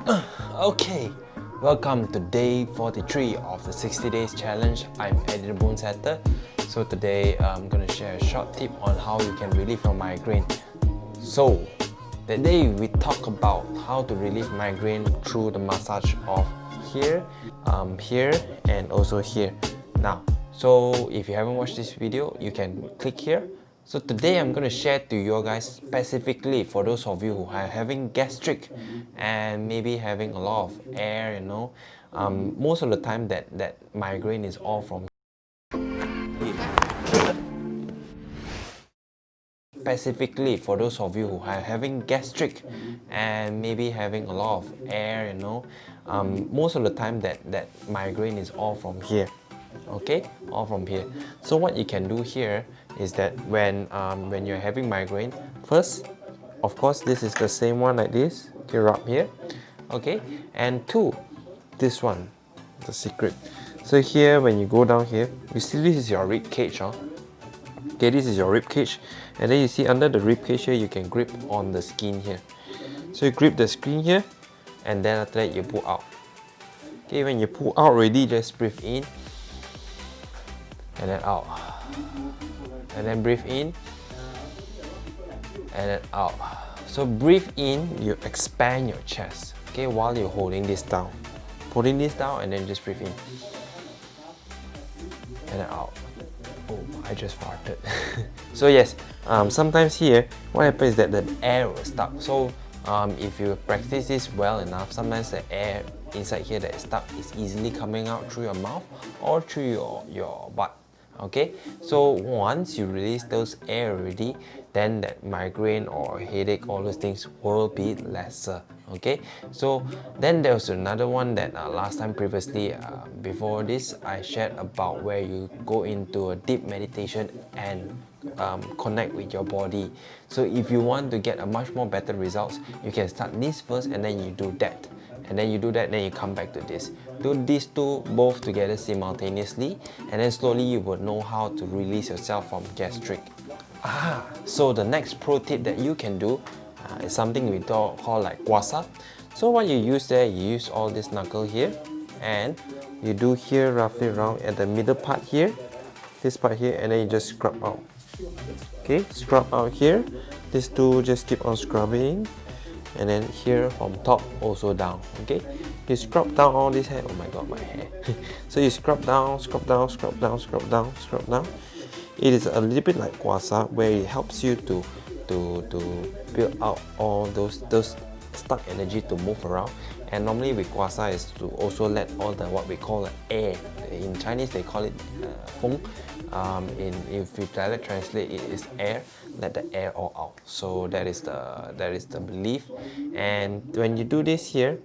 Okay, welcome to day 43 of the 60 days challenge. I'm Eddie the Bone Setter. So today I'm gonna share a short tip on how you can relieve your migraine. So today we talk about how to relieve migraine through the massage of here, here and also here. Now, so if you haven't watched this video, you can click here. So today I'm going to share to you guys specifically for those of you who are having gastric and maybe having a lot of air, most of the time that migraine is all from specifically for those of you who are having gastric and maybe having a lot of air, most of the time that migraine is all from here. Okay, all from here. So what you can do here is that when you're having migraine, first, of course, this is the same one like this. Okay, rub here. Okay, and two, this one, the secret. So here, when you go down here, you see this is your rib cage, huh? Okay, this is your rib cage, and then you see under the rib cage here, you can grip on the skin here. So you grip the skin here, and then after that you pull out. Okay, when you pull out already, just breathe in and then out, and then breathe in and then out. So breathe in, you expand your chest, okay, while you're holding this down, and then just breathe in and then out. Oh, I just farted. So yes, sometimes here what happens is that the air will stuck. So if you practice this well enough, sometimes the air inside here that is stuck is easily coming out through your mouth or through your butt. Okay, so once you release those air already, then that migraine or headache, all those things will be lesser. Okay, so then there's another one that last time previously before this I shared about, where you go into a deep meditation and connect with your body. So if you want to get a much more better results, you can start this first and then you do that. And then you do that, then you come back to this. Do these two both together simultaneously, and then slowly you will know how to release yourself from gastric. So the next pro tip that you can do is something we call like guasa. So what you use there, you use all this knuckle here, and you do here roughly around at the middle part here, this part here, and then you just scrub out. Okay, scrub out here. These two just keep on scrubbing. And then here from top also down. Okay, you scrub down all this hair. Oh my god, my hair. So you scrub down, scrub down, scrub down, scrub down, scrub down. It is a little bit like guasa, where it helps you to build out all those stuck energy to move around. And normally with guasa is to also let all the what we call air. In Chinese they call it feng. If you direct translate, it is air. Let the air all out. So that is the belief. And when you do this here,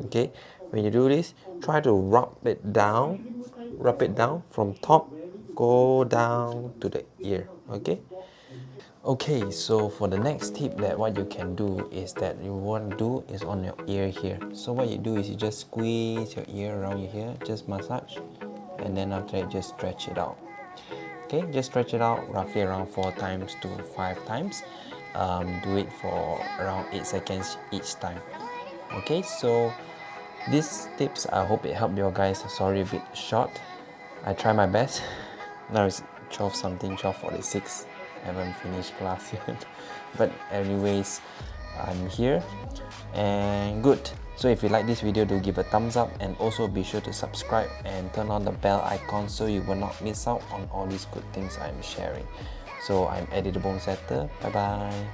okay, when you do this, try to rub it down from top, go down to the ear. Okay. Okay, so for the next tip, that what you can do is that you want to do is on your ear here. So what you do is you just squeeze your ear around your ear, just massage, and then after that just stretch it out. Okay, just stretch it out roughly around 4 times to 5 times. Do it for around 8 seconds each time. Okay, so these tips, I hope it helped you guys. Sorry if it's short. I try my best. Now it's 12 something, 12:46. Haven't finished class yet. But anyways, I'm here and good. So if you like this video, do give a thumbs up, and also be sure to subscribe and turn on the bell icon so you will not miss out on all these good things I'm sharing. So I'm Eddie the Bone Setter. Bye bye.